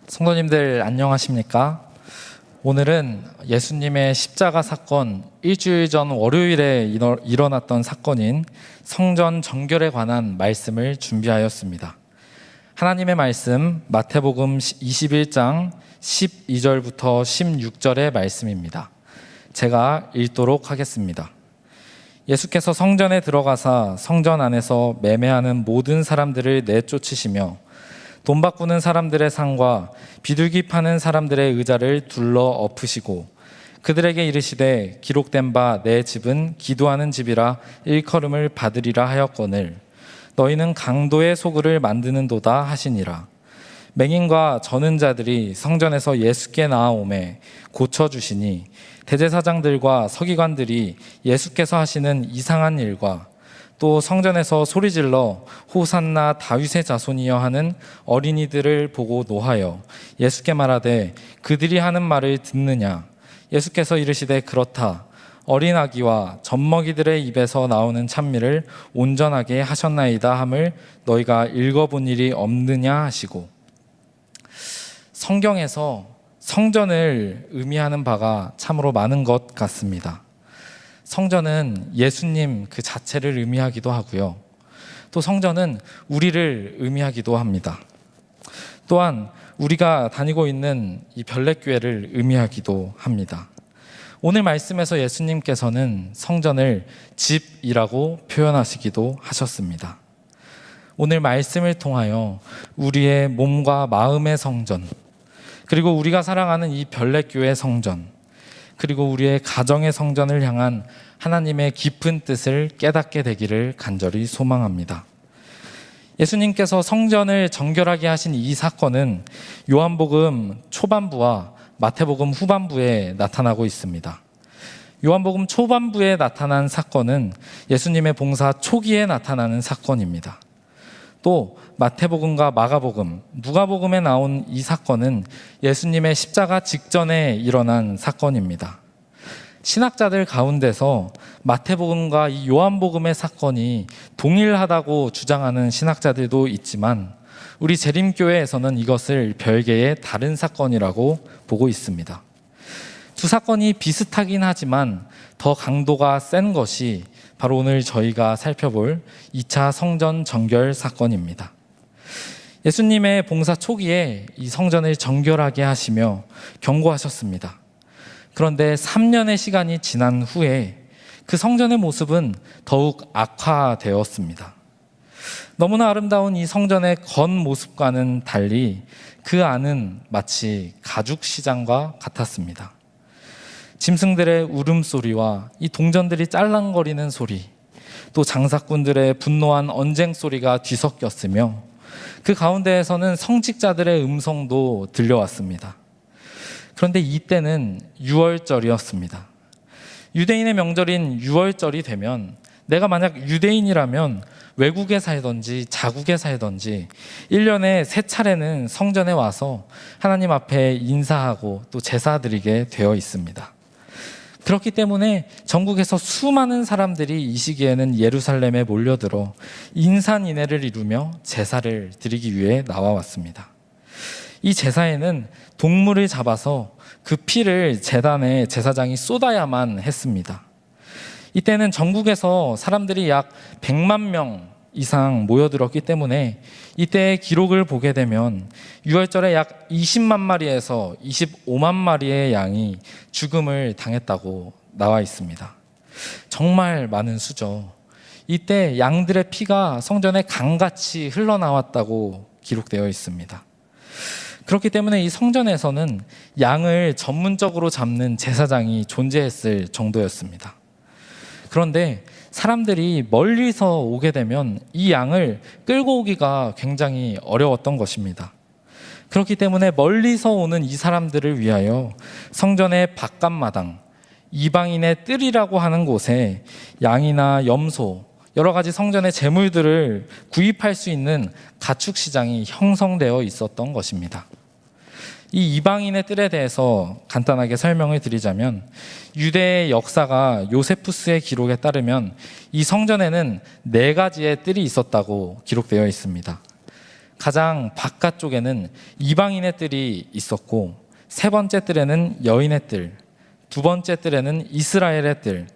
성도님들 안녕하십니까? 오늘은 예수님의 십자가 사건, 일주일 전 월요일에 일어났던 사건인 성전 정결에 관한 말씀을 준비하였습니다. 하나님의 말씀 마태복음 21장 12절부터 16절의 말씀입니다. 제가 읽도록 하겠습니다. 예수께서 성전에 들어가사 성전 안에서 매매하는 모든 사람들을 내쫓으시며 돈 바꾸는 사람들의 상과 비둘기 파는 사람들의 의자를 둘러 엎으시고 그들에게 이르시되 기록된 바 내 집은 기도하는 집이라 일컬음을 받으리라 하였거늘 너희는 강도의 소굴을 만드는도다 하시니라. 맹인과 저는 자들이 성전에서 예수께 나아오매 고쳐주시니 대제사장들과 서기관들이 예수께서 하시는 이상한 일과 또 성전에서 소리질러 호산나 다윗의 자손이여 하는 어린이들을 보고 노하여 예수께 말하되 그들이 하는 말을 듣느냐. 예수께서 이르시되 그렇다. 어린 아기와 젖먹이들의 입에서 나오는 찬미를 온전하게 하셨나이다 함을 너희가 읽어본 일이 없느냐 하시고, 성경에서 성전을 의미하는 바가 참으로 많은 것 같습니다. 성전은 예수님 그 자체를 의미하기도 하고요. 또 성전은 우리를 의미하기도 합니다. 또한 우리가 다니고 있는 이 별내교회를 의미하기도 합니다. 오늘 말씀에서 예수님께서는 성전을 집이라고 표현하시기도 하셨습니다. 오늘 말씀을 통하여 우리의 몸과 마음의 성전, 그리고 우리가 사랑하는 이 별내교회 성전, 그리고 우리의 가정의 성전을 향한 하나님의 깊은 뜻을 깨닫게 되기를 간절히 소망합니다. 예수님께서 성전을 정결하게 하신 이 사건은 요한복음 초반부와 마태복음 후반부에 나타나고 있습니다. 요한복음 초반부에 나타난 사건은 예수님의 봉사 초기에 나타나는 사건입니다. 또 마태복음과 마가복음, 누가복음에 나온 이 사건은 예수님의 십자가 직전에 일어난 사건입니다. 신학자들 가운데서 마태복음과 이 요한복음의 사건이 동일하다고 주장하는 신학자들도 있지만 우리 재림교회에서는 이것을 별개의 다른 사건이라고 보고 있습니다. 두 사건이 비슷하긴 하지만 더 강도가 센 것이 바로 오늘 저희가 살펴볼 2차 성전 정결 사건입니다. 예수님의 봉사 초기에 이 성전을 정결하게 하시며 경고하셨습니다. 그런데 3년의 시간이 지난 후에 그 성전의 모습은 더욱 악화되었습니다. 너무나 아름다운 이 성전의 겉모습과는 달리 그 안은 마치 가죽시장과 같았습니다. 짐승들의 울음소리와 이 동전들이 짤랑거리는 소리, 또 장사꾼들의 분노한 언쟁 소리가 뒤섞였으며 그 가운데에서는 성직자들의 음성도 들려왔습니다. 그런데 이때는 유월절이었습니다. 유대인의 명절인 유월절이 되면 내가 만약 유대인이라면 외국에 살던지 자국에 살던지 1년에 3차례는 성전에 와서 하나님 앞에 인사하고 또 제사 드리게 되어 있습니다. 그렇기 때문에 전국에서 수많은 사람들이 이 시기에는 예루살렘에 몰려들어 인산인해를 이루며 제사를 드리기 위해 나와왔습니다. 이 제사에는 동물을 잡아서 그 피를 제단에 제사장이 쏟아야만 했습니다. 이때는 전국에서 사람들이 약 100만 명 이상 모여들었기 때문에 이때의 기록을 보게 되면 유월절에 약 20만 마리에서 25만 마리의 양이 죽음을 당했다고 나와 있습니다. 정말 많은 수죠. 이때 양들의 피가 성전에 강같이 흘러나왔다고 기록되어 있습니다. 그렇기 때문에 이 성전에서는 양을 전문적으로 잡는 제사장이 존재했을 정도였습니다. 그런데 사람들이 멀리서 오게 되면 이 양을 끌고 오기가 굉장히 어려웠던 것입니다. 그렇기 때문에 멀리서 오는 이 사람들을 위하여 성전의 바깥마당, 이방인의 뜰이라고 하는 곳에 양이나 염소, 여러 가지 성전의 제물들을 구입할 수 있는 가축시장이 형성되어 있었던 것입니다. 이 이방인의 뜰에 대해서 간단하게 설명을 드리자면 유대의 역사가 요세푸스의 기록에 따르면 이 성전에는 4가지의 뜰이 있었다고 기록되어 있습니다. 가장 바깥쪽에는 이방인의 뜰이 있었고, 세 번째 뜰에는 여인의 뜰, 두 번째 뜰에는 이스라엘의 뜰,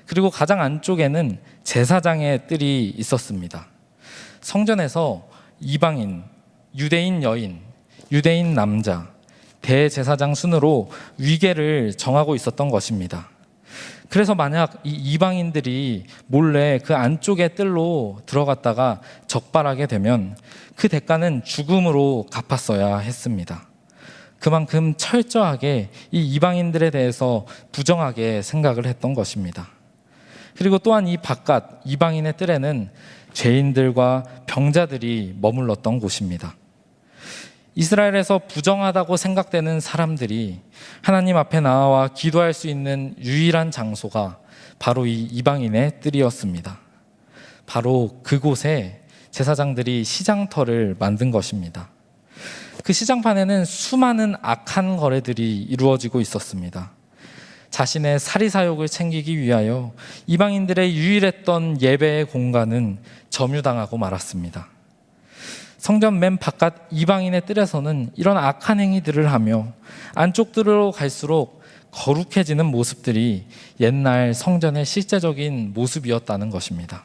그리고 가장 안쪽에는 제사장의 뜰이 있었습니다. 성전에서 이방인, 유대인 여인, 유대인 남자, 대제사장 순으로 위계를 정하고 있었던 것입니다. 그래서 만약 이 이방인들이 몰래 그 안쪽의 뜰로 들어갔다가 적발하게 되면 그 대가는 죽음으로 갚았어야 했습니다. 그만큼 철저하게 이 이방인들에 대해서 부정하게 생각을 했던 것입니다. 그리고 또한 이 바깥 이방인의 뜰에는 죄인들과 병자들이 머물렀던 곳입니다. 이스라엘에서 부정하다고 생각되는 사람들이 하나님 앞에 나와 기도할 수 있는 유일한 장소가 바로 이 이방인의 뜰이었습니다. 바로 그곳에 제사장들이 시장터를 만든 것입니다. 그 시장판에는 수많은 악한 거래들이 이루어지고 있었습니다. 자신의 사리사욕을 챙기기 위하여 이방인들의 유일했던 예배의 공간은 점유당하고 말았습니다. 성전 맨 바깥 이방인의 뜰에서는 이런 악한 행위들을 하며 안쪽으로 갈수록 거룩해지는 모습들이 옛날 성전의 실제적인 모습이었다는 것입니다.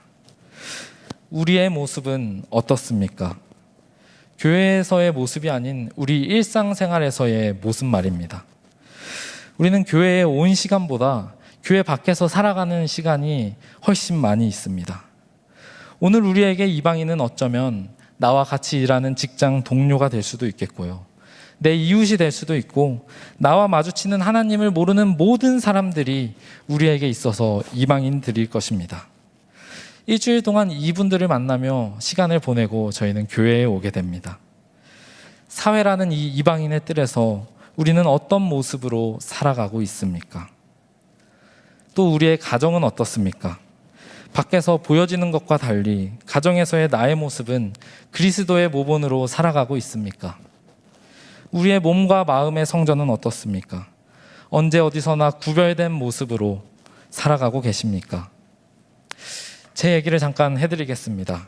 우리의 모습은 어떻습니까? 교회에서의 모습이 아닌 우리 일상생활에서의 모습 말입니다. 우리는 교회에 온 시간보다 교회 밖에서 살아가는 시간이 훨씬 많이 있습니다. 오늘 우리에게 이방인은 어쩌면 나와 같이 일하는 직장 동료가 될 수도 있겠고요. 내 이웃이 될 수도 있고, 나와 마주치는 하나님을 모르는 모든 사람들이 우리에게 있어서 이방인들일 것입니다. 일주일 동안 이분들을 만나며 시간을 보내고 저희는 교회에 오게 됩니다. 사회라는 이 이방인의 뜰에서 우리는 어떤 모습으로 살아가고 있습니까? 또 우리의 가정은 어떻습니까? 밖에서 보여지는 것과 달리 가정에서의 나의 모습은 그리스도의 모본으로 살아가고 있습니까? 우리의 몸과 마음의 성전은 어떻습니까? 언제 어디서나 구별된 모습으로 살아가고 계십니까? 제 얘기를 잠깐 해드리겠습니다.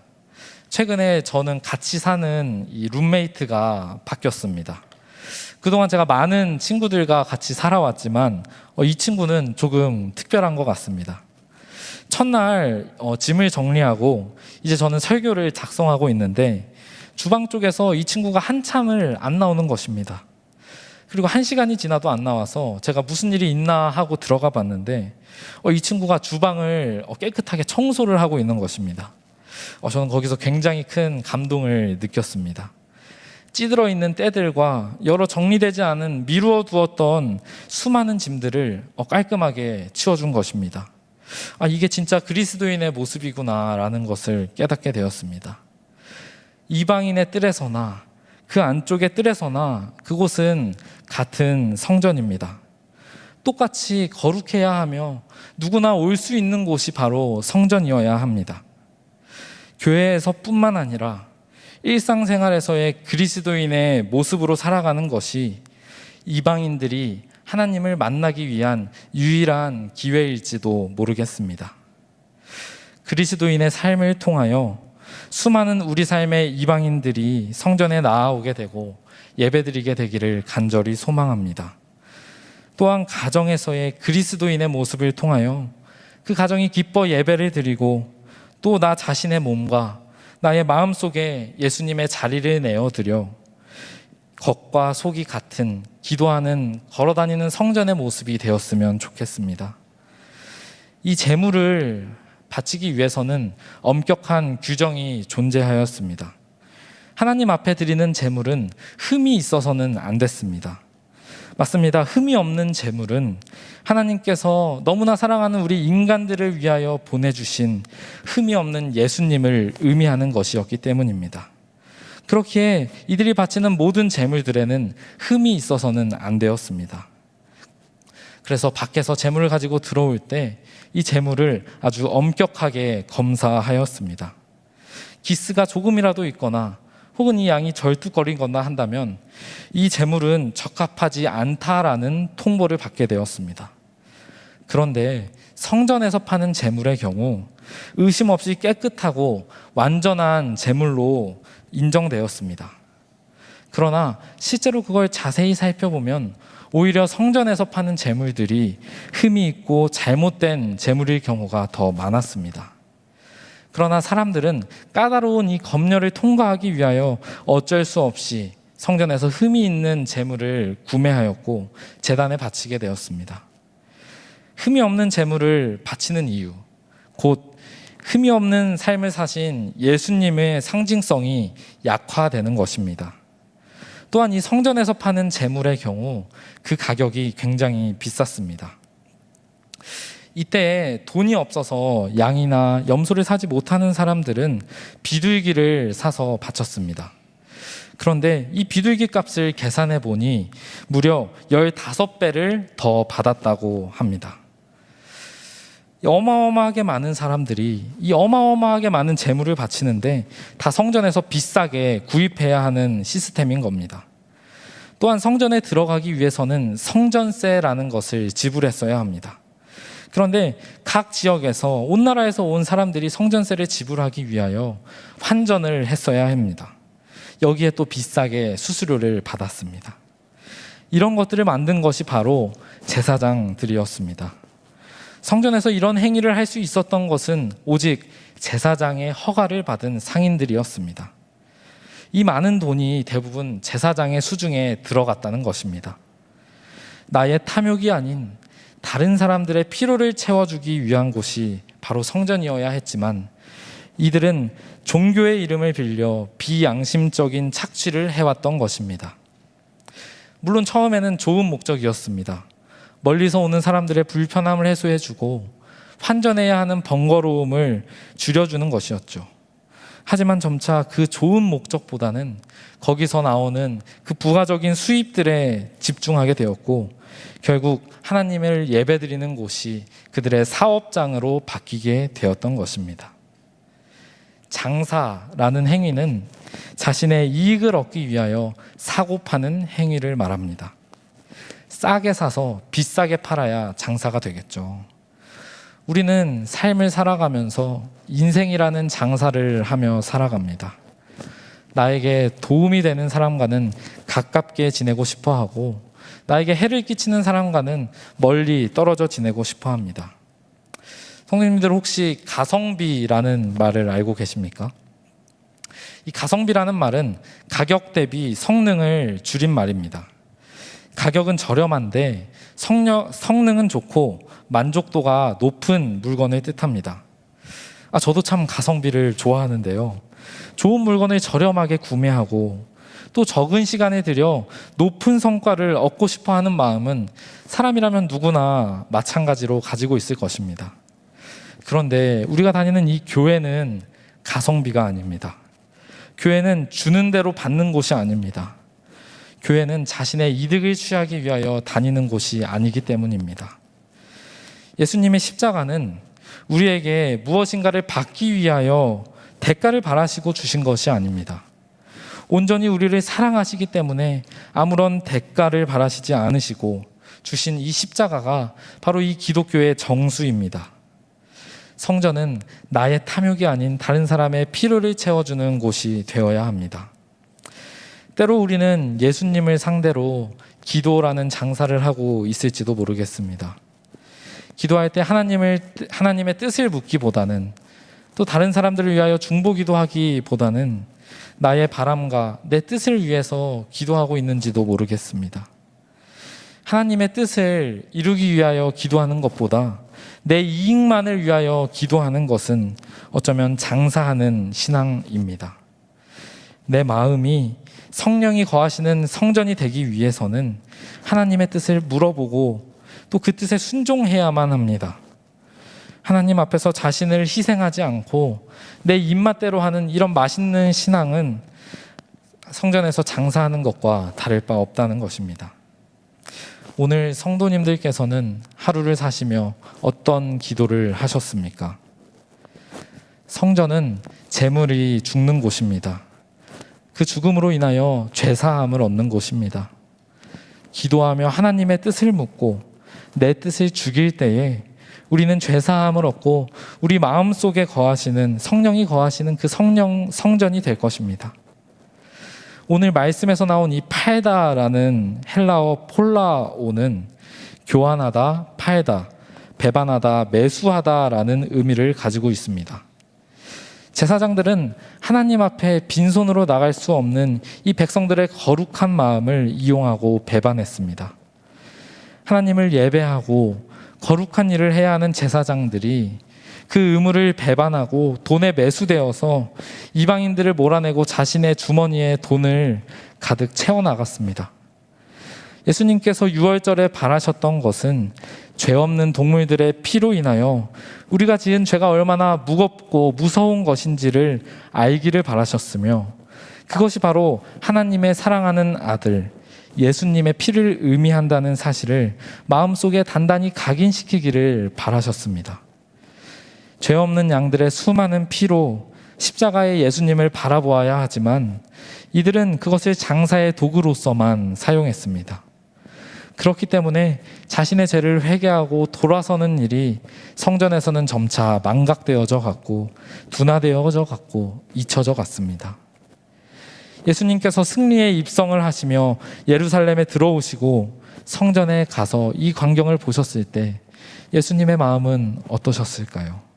최근에 저는 같이 사는 이 룸메이트가 바뀌었습니다. 그동안 제가 많은 친구들과 같이 살아왔지만 이 친구는 조금 특별한 것 같습니다. 첫날 짐을 정리하고 이제 저는 설교를 작성하고 있는데 주방 쪽에서 이 친구가 한참을 안 나오는 것입니다. 그리고 1시간이 지나도 안 나와서 제가 무슨 일이 있나 하고 들어가 봤는데 이 친구가 주방을 깨끗하게 청소를 하고 있는 것입니다. 저는 거기서 굉장히 큰 감동을 느꼈습니다. 찌들어 있는 때들과 여러 정리되지 않은 미루어 두었던 수많은 짐들을 깔끔하게 치워준 것입니다. 이게 진짜 그리스도인의 모습이구나라는 것을 깨닫게 되었습니다. 이방인의 뜰에서나 그 안쪽의 뜰에서나 그곳은 같은 성전입니다. 똑같이 거룩해야 하며 누구나 올 수 있는 곳이 바로 성전이어야 합니다. 교회에서뿐만 아니라 일상생활에서의 그리스도인의 모습으로 살아가는 것이 이방인들이 하나님을 만나기 위한 유일한 기회일지도 모르겠습니다. 그리스도인의 삶을 통하여 수많은 우리 삶의 이방인들이 성전에 나아오게 되고 예배드리게 되기를 간절히 소망합니다. 또한 가정에서의 그리스도인의 모습을 통하여 그 가정이 기뻐 예배를 드리고 또 나 자신의 몸과 나의 마음속에 예수님의 자리를 내어드려 겉과 속이 같은 기도하는 걸어다니는 성전의 모습이 되었으면 좋겠습니다. 이 제물을 바치기 위해서는 엄격한 규정이 존재하였습니다. 하나님 앞에 드리는 제물은 흠이 있어서는 안 됐습니다. 맞습니다. 흠이 없는 제물은 하나님께서 너무나 사랑하는 우리 인간들을 위하여 보내주신 흠이 없는 예수님을 의미하는 것이었기 때문입니다. 그렇기에 이들이 바치는 모든 제물들에는 흠이 있어서는 안 되었습니다. 그래서 밖에서 제물을 가지고 들어올 때 이 제물을 아주 엄격하게 검사하였습니다. 기스가 조금이라도 있거나 혹은 이 양이 절뚝거리거나 한다면 이 제물은 적합하지 않다라는 통보를 받게 되었습니다. 그런데 성전에서 파는 제물의 경우 의심 없이 깨끗하고 완전한 제물로 인정되었습니다. 그러나 실제로 그걸 자세히 살펴보면 오히려 성전에서 파는 제물들이 흠이 있고 잘못된 제물일 경우가 더 많았습니다. 그러나 사람들은 까다로운 이 검열을 통과하기 위하여 어쩔 수 없이 성전에서 흠이 있는 제물을 구매하였고 제단에 바치게 되었습니다. 흠이 없는 제물을 바치는 이유, 곧 흠이 없는 삶을 사신 예수님의 상징성이 약화되는 것입니다. 또한 이 성전에서 파는 제물의 경우 그 가격이 굉장히 비쌌습니다. 이때 돈이 없어서 양이나 염소를 사지 못하는 사람들은 비둘기를 사서 바쳤습니다. 그런데 이 비둘기 값을 계산해 보니 무려 15배를 더 받았다고 합니다. 어마어마하게 많은 사람들이 이 어마어마하게 많은 재물을 바치는데 다 성전에서 비싸게 구입해야 하는 시스템인 겁니다. 또한 성전에 들어가기 위해서는 성전세라는 것을 지불했어야 합니다. 그런데 각 지역에서 온 나라에서 온 사람들이 성전세를 지불하기 위하여 환전을 했어야 합니다. 여기에 또 비싸게 수수료를 받았습니다. 이런 것들을 만든 것이 바로 제사장들이었습니다. 성전에서 이런 행위를 할 수 있었던 것은 오직 제사장의 허가를 받은 상인들이었습니다. 이 많은 돈이 대부분 제사장의 수중에 들어갔다는 것입니다. 나의 탐욕이 아닌 다른 사람들의 필요를 채워주기 위한 곳이 바로 성전이어야 했지만 이들은 종교의 이름을 빌려 비양심적인 착취를 해왔던 것입니다. 물론 처음에는 좋은 목적이었습니다. 멀리서 오는 사람들의 불편함을 해소해주고 환전해야 하는 번거로움을 줄여주는 것이었죠. 하지만 점차 그 좋은 목적보다는 거기서 나오는 그 부가적인 수입들에 집중하게 되었고 결국 하나님을 예배드리는 곳이 그들의 사업장으로 바뀌게 되었던 것입니다. 장사라는 행위는 자신의 이익을 얻기 위하여 사고 파는 행위를 말합니다. 싸게 사서 비싸게 팔아야 장사가 되겠죠. 우리는 삶을 살아가면서 인생이라는 장사를 하며 살아갑니다. 나에게 도움이 되는 사람과는 가깝게 지내고 싶어 하고 나에게 해를 끼치는 사람과는 멀리 떨어져 지내고 싶어 합니다. 성도님들 혹시 가성비라는 말을 알고 계십니까? 이 가성비라는 말은 가격 대비 성능을 줄인 말입니다. 가격은 저렴한데 성능은 좋고 만족도가 높은 물건을 뜻합니다. 저도 참 가성비를 좋아하는데요. 좋은 물건을 저렴하게 구매하고 또 적은 시간에 들여 높은 성과를 얻고 싶어 하는 마음은 사람이라면 누구나 마찬가지로 가지고 있을 것입니다. 그런데 우리가 다니는 이 교회는 가성비가 아닙니다. 교회는 주는 대로 받는 곳이 아닙니다. 교회는 자신의 이득을 취하기 위하여 다니는 곳이 아니기 때문입니다. 예수님의 십자가는 우리에게 무엇인가를 받기 위하여 대가를 바라시고 주신 것이 아닙니다. 온전히 우리를 사랑하시기 때문에 아무런 대가를 바라시지 않으시고 주신 이 십자가가 바로 이 기독교의 정수입니다. 성전은 나의 탐욕이 아닌 다른 사람의 필요를 채워주는 곳이 되어야 합니다. 때로 우리는 예수님을 상대로 기도라는 장사를 하고 있을지도 모르겠습니다. 기도할 때 하나님의 뜻을 묻기보다는 또 다른 사람들을 위하여 중보기도 하기보다는 나의 바람과 내 뜻을 위해서 기도하고 있는지도 모르겠습니다. 하나님의 뜻을 이루기 위하여 기도하는 것보다 내 이익만을 위하여 기도하는 것은 어쩌면 장사하는 신앙입니다. 내 마음이 성령이 거하시는 성전이 되기 위해서는 하나님의 뜻을 물어보고 또 그 뜻에 순종해야만 합니다. 하나님 앞에서 자신을 희생하지 않고 내 입맛대로 하는 이런 맛있는 신앙은 성전에서 장사하는 것과 다를 바 없다는 것입니다. 오늘 성도님들께서는 하루를 사시며 어떤 기도를 하셨습니까? 성전은 재물이 죽는 곳입니다. 그 죽음으로 인하여 죄사함을 얻는 곳입니다. 기도하며 하나님의 뜻을 묻고 내 뜻을 죽일 때에 우리는 죄사함을 얻고 우리 마음속에 거하시는 성령이 거하시는 그 성전이 될 것입니다. 오늘 말씀에서 나온 이 팔다라는 헬라어 폴라오는 교환하다, 팔다, 배반하다, 매수하다라는 의미를 가지고 있습니다. 제사장들은 하나님 앞에 빈손으로 나갈 수 없는 이 백성들의 거룩한 마음을 이용하고 배반했습니다. 하나님을 예배하고 거룩한 일을 해야 하는 제사장들이 그 의무를 배반하고 돈에 매수되어서 이방인들을 몰아내고 자신의 주머니에 돈을 가득 채워나갔습니다. 예수님께서 유월절에 바라셨던 것은 죄 없는 동물들의 피로 인하여 우리가 지은 죄가 얼마나 무겁고 무서운 것인지를 알기를 바라셨으며, 그것이 바로 하나님의 사랑하는 아들 예수님의 피를 의미한다는 사실을 마음속에 단단히 각인시키기를 바라셨습니다. 죄 없는 양들의 수많은 피로 십자가의 예수님을 바라보아야 하지만 이들은 그것을 장사의 도구로서만 사용했습니다. 그렇기 때문에 자신의 죄를 회개하고 돌아서는 일이 성전에서는 점차 망각되어져 갔고 둔화되어져 갔고 잊혀져 갔습니다. 예수님께서 승리의 입성을 하시며 예루살렘에 들어오시고 성전에 가서 이 광경을 보셨을 때 예수님의 마음은 어떠셨을까요?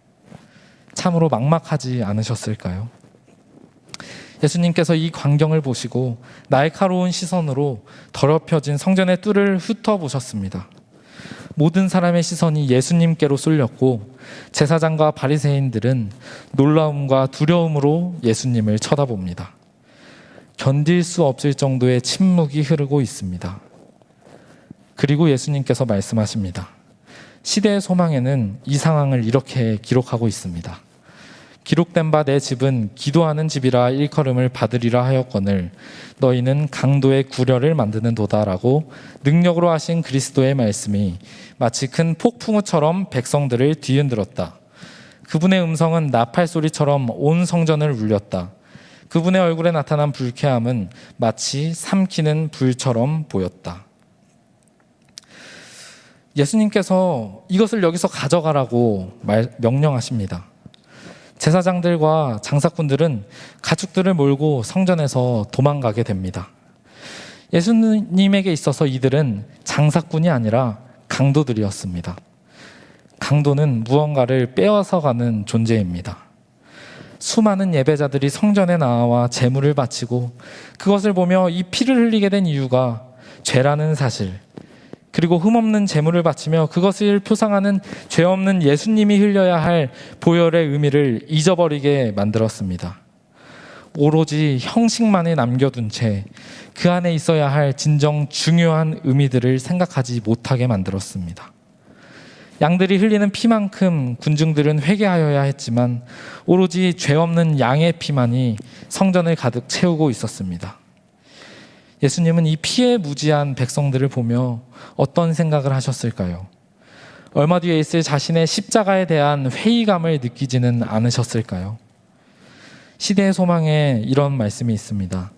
참으로 막막하지 않으셨을까요? 예수님께서 이 광경을 보시고 날카로운 시선으로 더럽혀진 성전의 뜰을 훑어보셨습니다. 모든 사람의 시선이 예수님께로 쏠렸고 제사장과 바리새인들은 놀라움과 두려움으로 예수님을 쳐다봅니다. 견딜 수 없을 정도의 침묵이 흐르고 있습니다. 그리고 예수님께서 말씀하십니다. 시대의 소망에는 이 상황을 이렇게 기록하고 있습니다. 기록된 바 내 집은 기도하는 집이라 일컬음을 받으리라 하였거늘 너희는 강도의 구려를 만드는 도다라고 능력으로 하신 그리스도의 말씀이 마치 큰 폭풍우처럼 백성들을 뒤흔들었다. 그분의 음성은 나팔 소리처럼 온 성전을 울렸다. 그분의 얼굴에 나타난 불쾌함은 마치 삼키는 불처럼 보였다. 예수님께서 이것을 여기서 가져가라고 명령하십니다. 제사장들과 장사꾼들은 가축들을 몰고 성전에서 도망가게 됩니다. 예수님에게 있어서 이들은 장사꾼이 아니라 강도들이었습니다. 강도는 무언가를 빼앗아가는 존재입니다. 수많은 예배자들이 성전에 나와 제물을 바치고 그것을 보며 이 피를 흘리게 된 이유가 죄라는 사실, 그리고 흠없는 제물을 바치며 그것을 표상하는 죄 없는 예수님이 흘려야 할 보혈의 의미를 잊어버리게 만들었습니다. 오로지 형식만을 남겨둔 채 그 안에 있어야 할 진정 중요한 의미들을 생각하지 못하게 만들었습니다. 양들이 흘리는 피만큼 군중들은 회개하여야 했지만 오로지 죄 없는 양의 피만이 성전을 가득 채우고 있었습니다. 예수님은 이 피에 무지한 백성들을 보며 어떤 생각을 하셨을까요? 얼마 뒤에 있을 자신의 십자가에 대한 회의감을 느끼지는 않으셨을까요? 시대의 소망에 이런 말씀이 있습니다.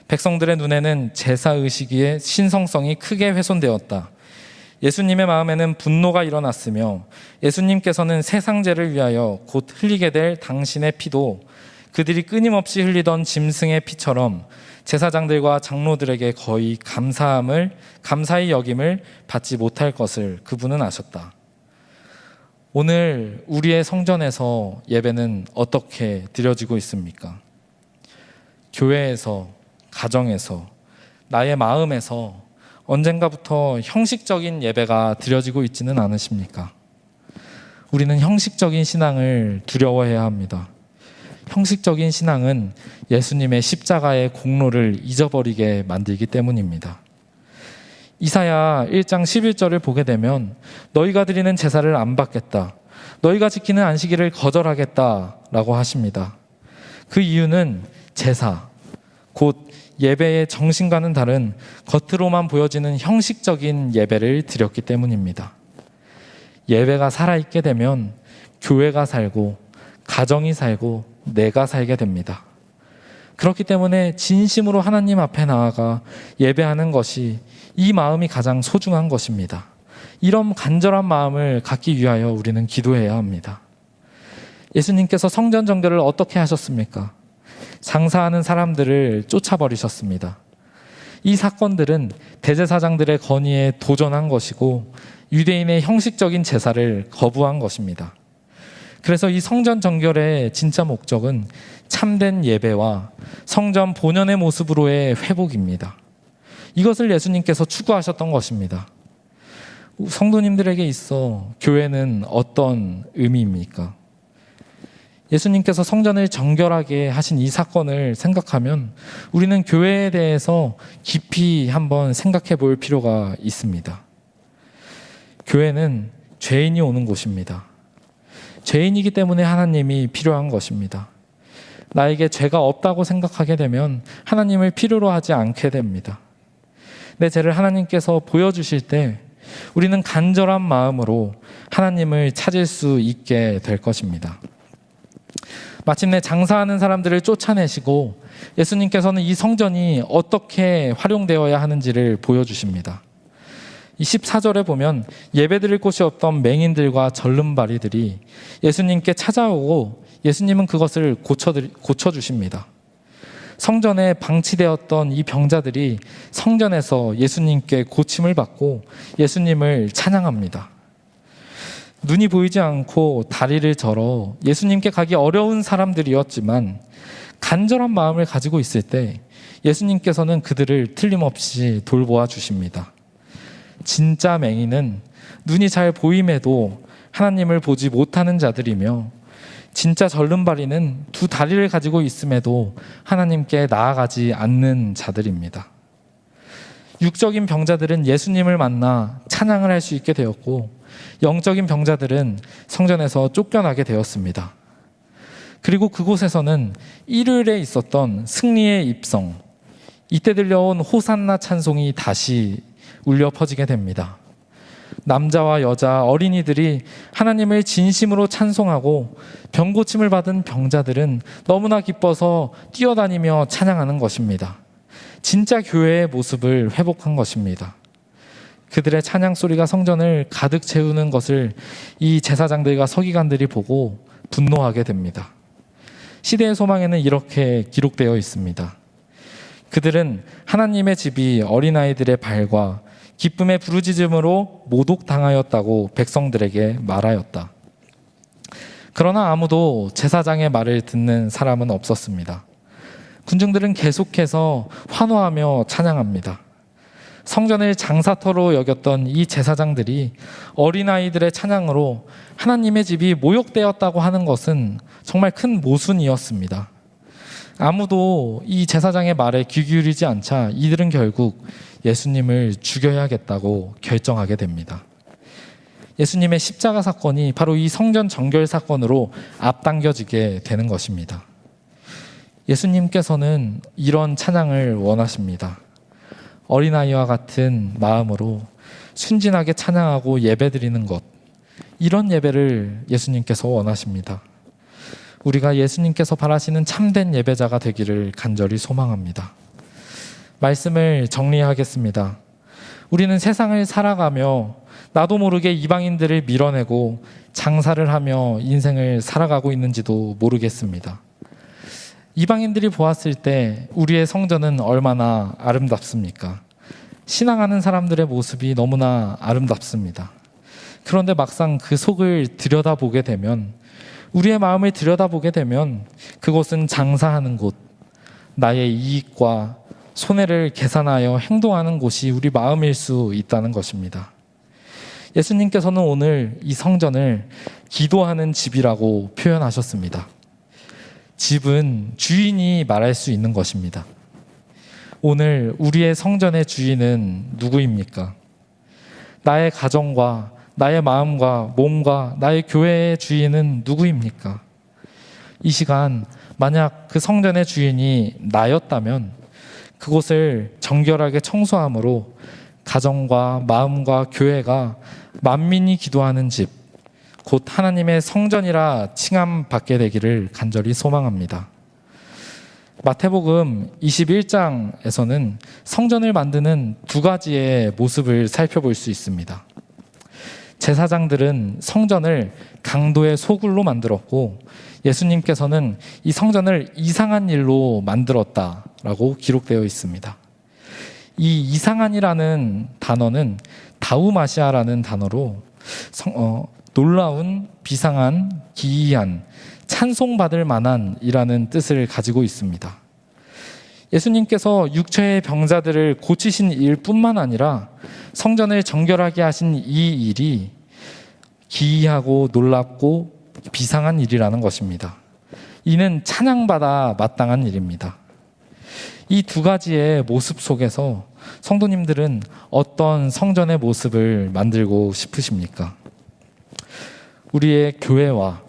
백성들의 눈에는 제사의식의 신성성이 크게 훼손되었다. 예수님의 마음에는 분노가 일어났으며 예수님께서는 세상 죄를 위하여 곧 흘리게 될 당신의 피도 그들이 끊임없이 흘리던 짐승의 피처럼 제사장들과 장로들에게 거의 감사히 여김을 받지 못할 것을 그분은 아셨다. 오늘 우리의 성전에서 예배는 어떻게 드려지고 있습니까? 교회에서, 가정에서, 나의 마음에서 언젠가부터 형식적인 예배가 드려지고 있지는 않으십니까? 우리는 형식적인 신앙을 두려워해야 합니다. 형식적인 신앙은 예수님의 십자가의 공로를 잊어버리게 만들기 때문입니다. 이사야 1장 11절을 보게 되면 너희가 드리는 제사를 안 받겠다. 너희가 지키는 안식일을 거절하겠다라고 하십니다. 그 이유는 제사, 곧 예배의 정신과는 다른 겉으로만 보여지는 형식적인 예배를 드렸기 때문입니다. 예배가 살아있게 되면 교회가 살고 가정이 살고 내가 살게 됩니다. 그렇기 때문에 진심으로 하나님 앞에 나아가 예배하는 것이 이 마음이 가장 소중한 것입니다. 이런 간절한 마음을 갖기 위하여 우리는 기도해야 합니다. 예수님께서 성전 정결을 어떻게 하셨습니까? 장사하는 사람들을 쫓아버리셨습니다. 이 사건들은 대제사장들의 건의에 도전한 것이고 유대인의 형식적인 제사를 거부한 것입니다. 그래서 이 성전 정결의 진짜 목적은 참된 예배와 성전 본연의 모습으로의 회복입니다. 이것을 예수님께서 추구하셨던 것입니다. 성도님들에게 있어 교회는 어떤 의미입니까? 예수님께서 성전을 정결하게 하신 이 사건을 생각하면 우리는 교회에 대해서 깊이 한번 생각해 볼 필요가 있습니다. 교회는 죄인이 오는 곳입니다. 죄인이기 때문에 하나님이 필요한 것입니다. 나에게 죄가 없다고 생각하게 되면 하나님을 필요로 하지 않게 됩니다. 내 죄를 하나님께서 보여주실 때 우리는 간절한 마음으로 하나님을 찾을 수 있게 될 것입니다. 마침내 장사하는 사람들을 쫓아내시고 예수님께서는 이 성전이 어떻게 활용되어야 하는지를 보여주십니다. 이 14절에 보면 예배드릴 곳이 없던 맹인들과 절름발이들이 예수님께 찾아오고 예수님은 그것을 고쳐주십니다. 성전에 방치되었던 이 병자들이 성전에서 예수님께 고침을 받고 예수님을 찬양합니다. 눈이 보이지 않고 다리를 절어 예수님께 가기 어려운 사람들이었지만 간절한 마음을 가지고 있을 때 예수님께서는 그들을 틀림없이 돌보아 주십니다. 진짜 맹인은 눈이 잘 보임에도 하나님을 보지 못하는 자들이며 진짜 절름발이는 두 다리를 가지고 있음에도 하나님께 나아가지 않는 자들입니다. 육적인 병자들은 예수님을 만나 찬양을 할 수 있게 되었고 영적인 병자들은 성전에서 쫓겨나게 되었습니다. 그리고 그곳에서는 일요일에 있었던 승리의 입성, 이때 들려온 호산나 찬송이 다시 울려 퍼지게 됩니다. 남자와 여자, 어린이들이 하나님을 진심으로 찬송하고 병고침을 받은 병자들은 너무나 기뻐서 뛰어다니며 찬양하는 것입니다. 진짜 교회의 모습을 회복한 것입니다. 그들의 찬양 소리가 성전을 가득 채우는 것을 이 제사장들과 서기관들이 보고 분노하게 됩니다. 시대의 소망에는 이렇게 기록되어 있습니다. 그들은 하나님의 집이 어린아이들의 발과 기쁨의 부르짖음으로 모독당하였다고 백성들에게 말하였다. 그러나 아무도 제사장의 말을 듣는 사람은 없었습니다. 군중들은 계속해서 환호하며 찬양합니다. 성전을 장사터로 여겼던 이 제사장들이 어린아이들의 찬양으로 하나님의 집이 모욕되었다고 하는 것은 정말 큰 모순이었습니다. 아무도 이 제사장의 말에 귀 기울이지 않자 이들은 결국 예수님을 죽여야겠다고 결정하게 됩니다. 예수님의 십자가 사건이 바로 이 성전 정결 사건으로 앞당겨지게 되는 것입니다. 예수님께서는 이런 찬양을 원하십니다. 어린아이와 같은 마음으로 순진하게 찬양하고 예배드리는 것, 이런 예배를 예수님께서 원하십니다. 우리가 예수님께서 바라시는 참된 예배자가 되기를 간절히 소망합니다. 말씀을 정리하겠습니다. 우리는 세상을 살아가며 나도 모르게 이방인들을 밀어내고 장사를 하며 인생을 살아가고 있는지도 모르겠습니다. 이방인들이 보았을 때 우리의 성전은 얼마나 아름답습니까? 신앙하는 사람들의 모습이 너무나 아름답습니다. 그런데 막상 그 속을 들여다보게 되면, 우리의 마음을 들여다보게 되면 그곳은 장사하는 곳, 나의 이익과 손해를 계산하여 행동하는 곳이 우리 마음일 수 있다는 것입니다. 예수님께서는 오늘 이 성전을 기도하는 집이라고 표현하셨습니다. 집은 주인이 말할 수 있는 것입니다. 오늘 우리의 성전의 주인은 누구입니까? 나의 가정과 나의 마음과 몸과 나의 교회의 주인은 누구입니까? 이 시간 만약 그 성전의 주인이 나였다면 그곳을 정결하게 청소함으로 가정과 마음과 교회가 만민이 기도하는 집, 곧 하나님의 성전이라 칭함받게 되기를 간절히 소망합니다. 마태복음 21장에서는 성전을 만드는 두 가지의 모습을 살펴볼 수 있습니다. 제사장들은 성전을 강도의 소굴로 만들었고 예수님께서는 이 성전을 이상한 일로 만들었다라고 기록되어 있습니다. 이 이상한이라는 단어는 다우마시아라는 단어로 놀라운, 비상한, 기이한, 찬송받을 만한 이라는 뜻을 가지고 있습니다. 예수님께서 육체의 병자들을 고치신 일뿐만 아니라 성전을 정결하게 하신 이 일이 기이하고 놀랍고 비상한 일이라는 것입니다. 이는 찬양받아 마땅한 일입니다. 이 두 가지의 모습 속에서 성도님들은 어떤 성전의 모습을 만들고 싶으십니까? 우리의 교회와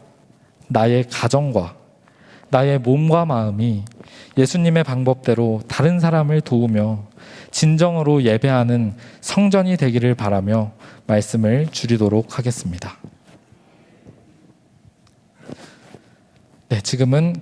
나의 가정과 나의 몸과 마음이 예수님의 방법대로 다른 사람을 도우며 진정으로 예배하는 성전이 되기를 바라며 말씀을 줄이도록 하겠습니다. 네, 지금은